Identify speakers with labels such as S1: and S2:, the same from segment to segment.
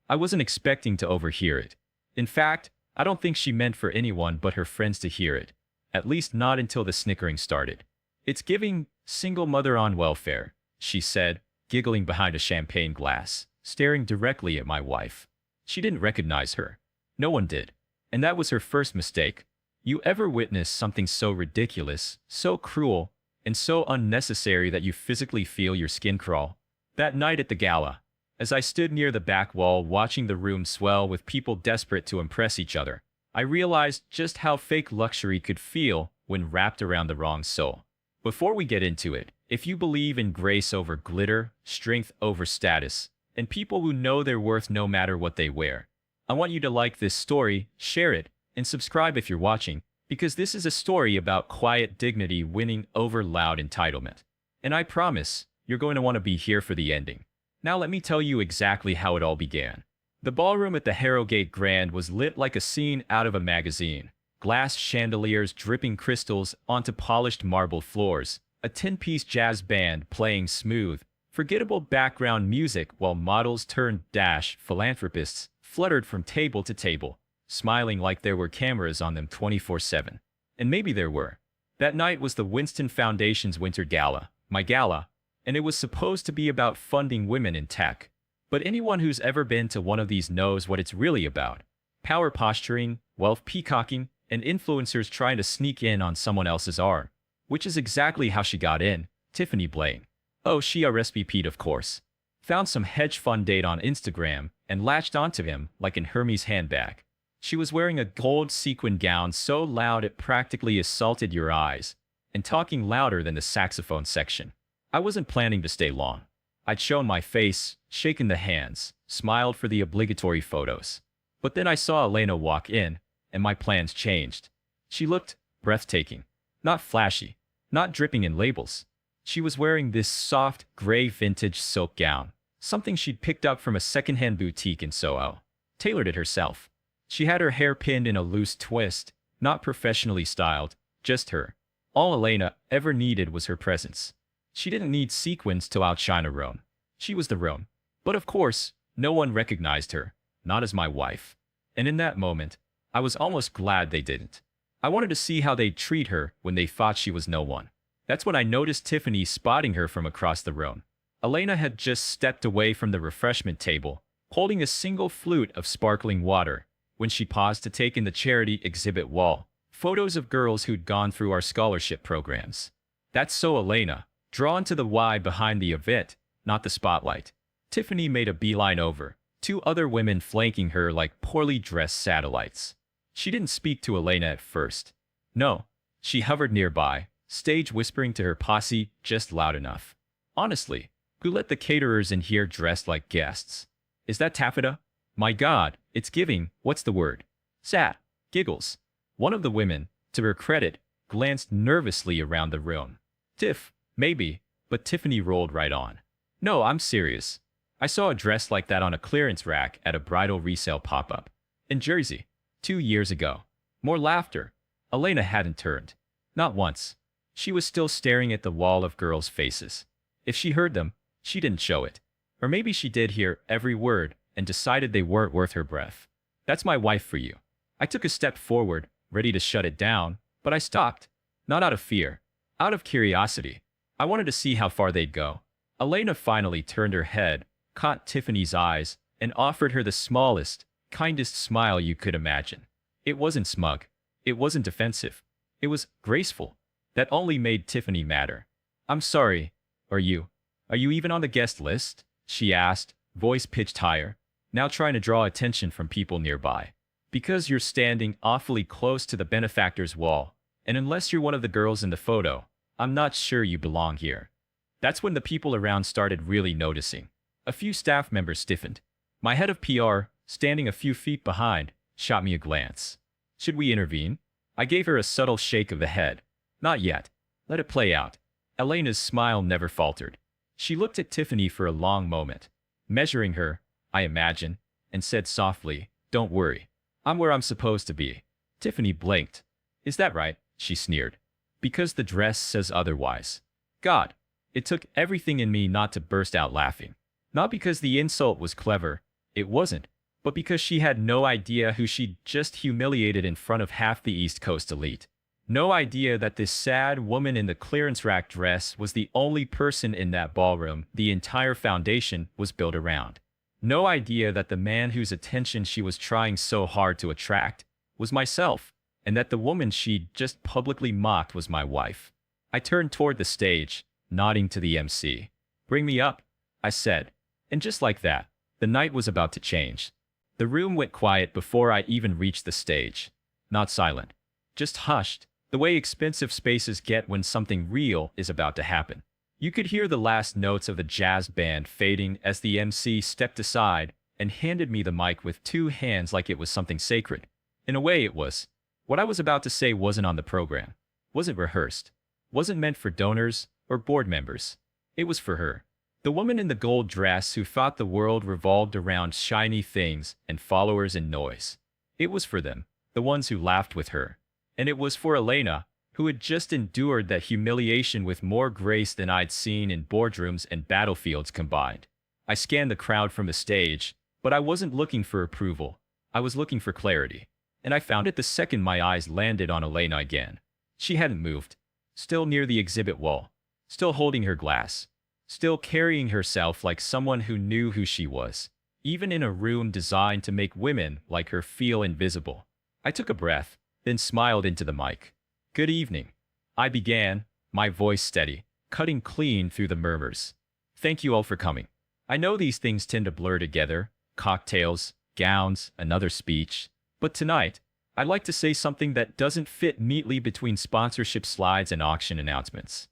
S1: I wasn't expecting to overhear it. In fact, I don't think she meant for anyone but her friends to hear it. At least not until the snickering started. "It's giving single mother on welfare," she said, giggling behind a champagne glass, staring directly at my wife. She didn't recognize her. No one did. And that was her first mistake. You ever witness something so ridiculous, so cruel, and so unnecessary that you physically feel your skin crawl? That night at the gala, as I stood near the back wall watching the room swell with people desperate to impress each other, I realized just how fake luxury could feel when wrapped around the wrong soul. Before we get into it, if you believe in grace over glitter, strength over status, and people who know their worth no matter what they wear, I want you to like this story, share it, and subscribe if you're watching, because this is a story about quiet dignity winning over loud entitlement. And I promise, you're going to want to be here for the ending. Now let me tell you exactly how it all began. The ballroom at the Harrogate Grand was lit like a scene out of a magazine. Glass chandeliers dripping crystals onto polished marble floors, a 10-piece jazz band playing smooth, forgettable background music while models turned philanthropists fluttered from table to table, smiling like there were cameras on them 24/7. And maybe there were. That night was the Winston Foundation's Winter Gala, my gala, and it was supposed to be about funding women in tech. But anyone who's ever been to one of these knows what it's really about. Power posturing, wealth peacocking, and influencers trying to sneak in on someone else's arm. Which is exactly how she got in, Tiffany Blaine. Oh, she RSVP'd, of course. Found some hedge fund date on Instagram and latched onto him like in Hermes' handbag. She was wearing a gold sequin gown so loud it practically assaulted your eyes, and talking louder than the saxophone section. I wasn't planning to stay long. I'd shown my face, shaken the hands, smiled for the obligatory photos. But then I saw Elena walk in, and my plans changed. She looked breathtaking. Not flashy, not dripping in labels. She was wearing this soft, gray vintage silk gown, something she'd picked up from a secondhand boutique in Soho. Tailored it herself. She had her hair pinned in a loose twist, not professionally styled, just her. All Elena ever needed was her presence. She didn't need sequins to outshine a room. She was the room. But of course, no one recognized her, not as my wife. And in that moment, I was almost glad they didn't. I wanted to see how they'd treat her when they thought she was no one. That's when I noticed Tiffany spotting her from across the room. Elena had just stepped away from the refreshment table, holding a single flute of sparkling water, when she paused to take in the charity exhibit wall, photos of girls who'd gone through our scholarship programs. That's so Elena, drawn to the why behind the event, not the spotlight. Tiffany made a beeline over, two other women flanking her like poorly dressed satellites. She didn't speak to Elena at first. No, she hovered nearby, stage whispering to her posse just loud enough. Honestly, who let the caterers in here dressed like guests? Is that taffeta? My God, it's giving, what's the word? Sat. Giggles. One of the women, to her credit, glanced nervously around the room. Tiff, maybe, but Tiffany rolled right on. No, I'm serious. I saw a dress like that on a clearance rack at a bridal resale pop-up. In Jersey. 2 years ago. More laughter. Elena hadn't turned. Not once. She was still staring at the wall of girls' faces. If she heard them, she didn't show it. Or maybe she did hear every word and decided they weren't worth her breath. That's my wife for you. I took a step forward, ready to shut it down, but I stopped. Not out of fear. Out of curiosity. I wanted to see how far they'd go. Elena finally turned her head, caught Tiffany's eyes, and offered her the smallest, kindest smile you could imagine. It wasn't smug. It wasn't defensive. It was graceful. That only made Tiffany madder. I'm sorry. Are you even on the guest list? She asked, voice pitched higher, now trying to draw attention from people nearby. Because you're standing awfully close to the benefactor's wall, and unless you're one of the girls in the photo, I'm not sure you belong here. That's when the people around started really noticing. A few staff members stiffened. My head of PR, standing a few feet behind, shot me a glance. Should we intervene? I gave her a subtle shake of the head. Not yet. Let it play out. Elena's smile never faltered. She looked at Tiffany for a long moment, measuring her, I imagine, and said softly, "Don't worry. I'm where I'm supposed to be." Tiffany blinked. "Is that right?" she sneered. "Because the dress says otherwise." God, it took everything in me not to burst out laughing. Not because the insult was clever. It wasn't. but because she had no idea who she'd just humiliated in front of half the East Coast elite. No idea that this sad woman in the clearance rack dress was the only person in that ballroom the entire foundation was built around. No idea that the man whose attention she was trying so hard to attract was myself, and that the woman she'd just publicly mocked was my wife. I turned toward the stage, nodding to the MC. "Bring me up," I said. And just like that, the night was about to change. The room went quiet before I even reached the stage. Not silent, just hushed, the way expensive spaces get when something real is about to happen. You could hear the last notes of the jazz band fading as the MC stepped aside and handed me the mic with two hands like it was something sacred. In a way, it was. What I was about to say wasn't on the program, wasn't rehearsed, wasn't meant for donors or board members. It was for her. The woman in the gold dress who thought the world revolved around shiny things and followers and noise. It was for them, the ones who laughed with her. And it was for Elena, who had just endured that humiliation with more grace than I'd seen in boardrooms and battlefields combined. I scanned the crowd from the stage, but I wasn't looking for approval. I was looking for clarity. And I found it the second my eyes landed on Elena again. She hadn't moved. Still near the exhibit wall. Still holding her glass. Still carrying herself like someone who knew who she was. Even in a room designed to make women like her feel invisible. I took a breath, then smiled into the mic. "Good evening," I began, my voice steady, cutting clean through the murmurs. "Thank you all for coming. I know these things tend to blur together, cocktails, gowns, another speech. But tonight, I'd like to say something that doesn't fit neatly between sponsorship slides and auction announcements."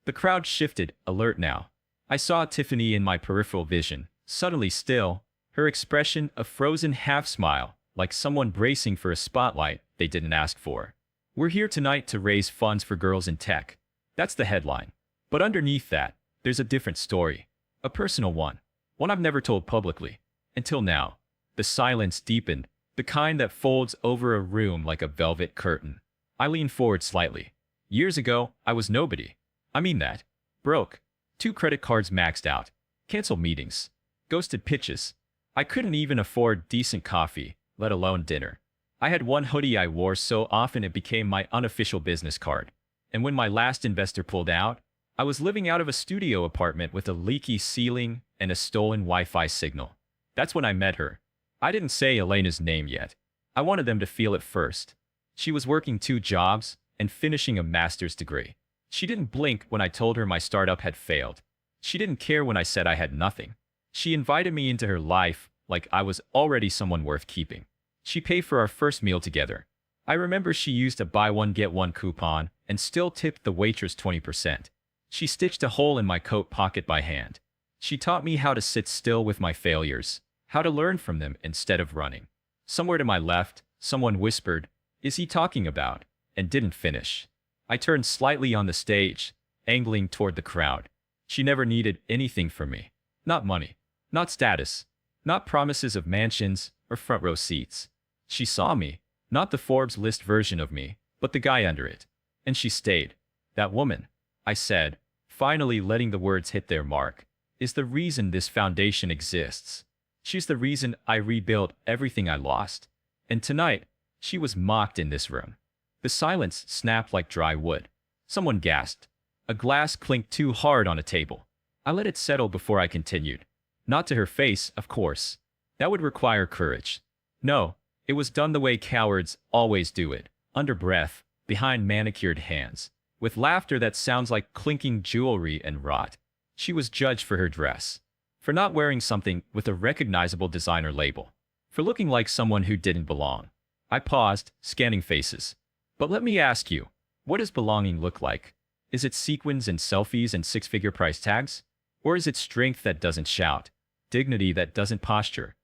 S1: The crowd shifted, alert now. I saw Tiffany in my peripheral vision, suddenly still, her expression a frozen half-smile, like someone bracing for a spotlight they didn't ask for. "We're here tonight to raise funds for girls in tech." That's the headline. But underneath that, there's a different story. A personal one. One I've never told publicly. Until now. The silence deepened, the kind that folds over a room like a velvet curtain. I leaned forward slightly. Years ago, I was nobody. I mean that. Broke. 2 credit cards maxed out. Canceled meetings. Ghosted pitches. I couldn't even afford decent coffee, let alone dinner. I had one hoodie I wore so often it became my unofficial business card. And when my last investor pulled out, I was living out of a studio apartment with a leaky ceiling and a stolen Wi-Fi signal. That's when I met her. I didn't say Elena's name yet. I wanted them to feel it first. She was working 2 jobs and finishing a master's degree. She didn't blink when I told her my startup had failed. She didn't care when I said I had nothing. She invited me into her life like I was already someone worth keeping. She paid for our first meal together. I remember she used a buy one get one coupon and still tipped the waitress 20%. She stitched a hole in my coat pocket by hand. She taught me how to sit still with my failures, how to learn from them instead of running. Somewhere to my left, someone whispered, "Is he talking about?" and didn't finish. I turned slightly on the stage, angling toward the crowd. She never needed anything from me. Not money, not status, not promises of mansions or front row seats. She saw me, not the Forbes list version of me, but the guy under it. And she stayed. "That woman," I said, finally letting the words hit their mark, "is the reason this foundation exists. She's the reason I rebuilt everything I lost." And tonight, she was mocked in this room. The silence snapped like dry wood. Someone gasped. A glass clinked too hard on a table. I let it settle before I continued. Not to her face, of course. That would require courage. No, it was done the way cowards always do it, under breath, behind manicured hands, with laughter that sounds like clinking jewelry and rot. She was judged for her dress, for not wearing something with a recognizable designer label, for looking like someone who didn't belong. I paused, scanning faces. But let me ask you, what does belonging look like? Is it sequins and selfies and 6-figure price tags? Or is it strength that doesn't shout, dignity that doesn't posture?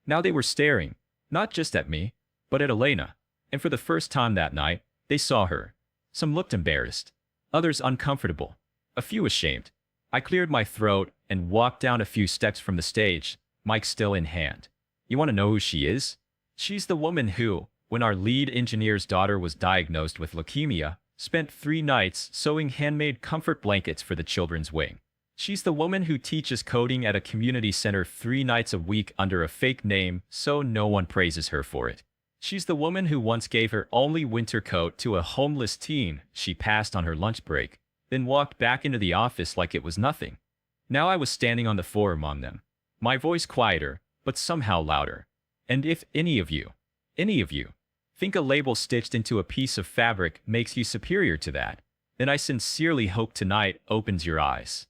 S1: Now they were staring, not just at me, but at Elena. And for the first time that night, they saw her. Some looked embarrassed, others uncomfortable, a few ashamed. I cleared my throat and walked down a few steps from the stage, mic still in hand. You want to know who she is? She's the woman who, when our lead engineer's daughter was diagnosed with leukemia, spent 3 nights sewing handmade comfort blankets for the children's wing. She's the woman who teaches coding at a community center 3 nights a week under a fake name so no one praises her for it. She's the woman who once gave her only winter coat to a homeless teen she passed on her lunch break, then walked back into the office like it was nothing. Now I was standing on the floor among them, my voice quieter, but somehow louder. And if any of you, think a label stitched into a piece of fabric makes you superior to that, then I sincerely hope tonight opens your eyes.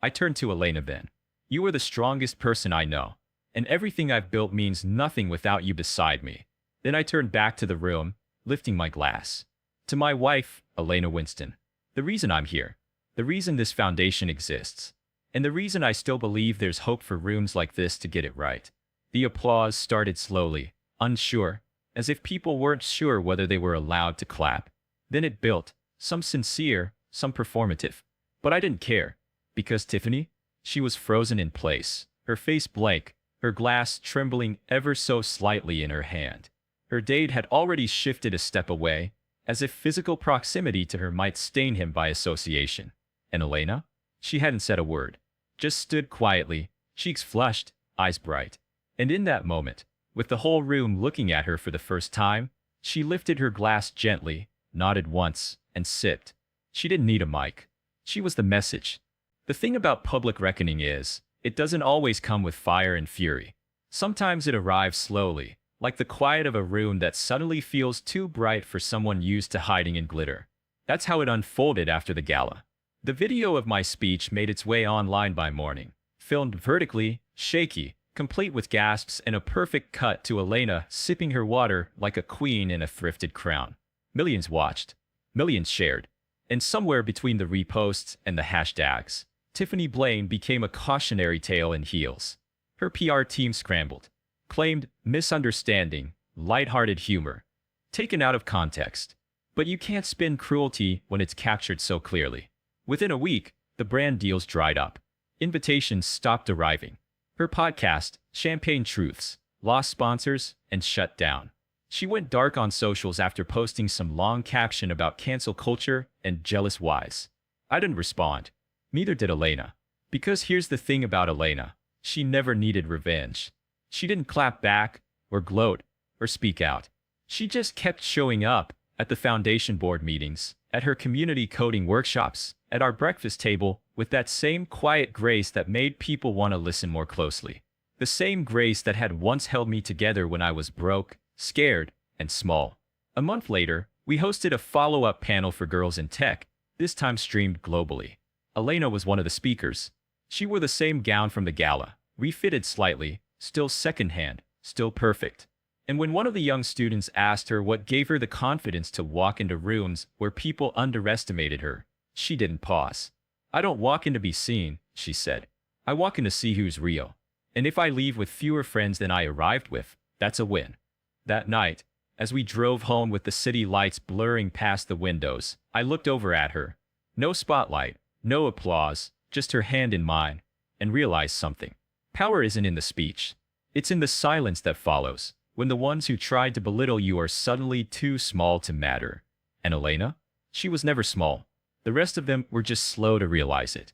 S1: I turned to Elena then. You are the strongest person I know, and everything I've built means nothing without you beside me. Then I turned back to the room, lifting my glass. To my wife, Elena Winston. The reason I'm here. The reason this foundation exists. And the reason I still believe there's hope for rooms like this to get it right. The applause started slowly, unsure, as if people weren't sure whether they were allowed to clap. Then it built, some sincere, some performative. But I didn't care. Because Tiffany? She was frozen in place, her face blank, her glass trembling ever so slightly in her hand. Her date had already shifted a step away, as if physical proximity to her might stain him by association. And Elena? She hadn't said a word, just stood quietly, cheeks flushed, eyes bright. And in that moment, with the whole room looking at her for the first time, she lifted her glass gently, nodded once, and sipped. She didn't need a mic. She was the message. The thing about public reckoning is, it doesn't always come with fire and fury. Sometimes it arrives slowly, like the quiet of a room that suddenly feels too bright for someone used to hiding in glitter. That's how it unfolded after the gala. The video of my speech made its way online by morning, filmed vertically, shaky, complete with gasps and a perfect cut to Elena sipping her water like a queen in a thrifted crown. Millions watched, millions shared, and somewhere between the reposts and the hashtags, Tiffany Blaine became a cautionary tale in heels. Her PR team scrambled, claimed misunderstanding, lighthearted humor, taken out of context. But you can't spin cruelty when it's captured so clearly. Within a week, the brand deals dried up. Invitations stopped arriving. Her podcast, Champagne Truths, lost sponsors and shut down. She went dark on socials after posting some long caption about cancel culture and jealous wives. I didn't respond. Neither did Elena. Because here's the thing about Elena. She never needed revenge. She didn't clap back, or gloat, or speak out. She just kept showing up at the foundation board meetings, at her community coding workshops, at our breakfast table, with that same quiet grace that made people want to listen more closely. The same grace that had once held me together when I was broke, scared, and small. A month later, we hosted a follow-up panel for girls in tech, this time streamed globally. Elena was one of the speakers. She wore the same gown from the gala, refitted slightly, still secondhand, still perfect. And when one of the young students asked her what gave her the confidence to walk into rooms where people underestimated her, she didn't pause. I don't walk in to be seen, she said. I walk in to see who's real. And if I leave with fewer friends than I arrived with, that's a win. That night, as we drove home with the city lights blurring past the windows, I looked over at her. No spotlight, no applause, just her hand in mine, and realized something. Power isn't in the speech. It's in the silence that follows, when the ones who tried to belittle you are suddenly too small to matter. And Elena? She was never small. The rest of them were just slow to realize it.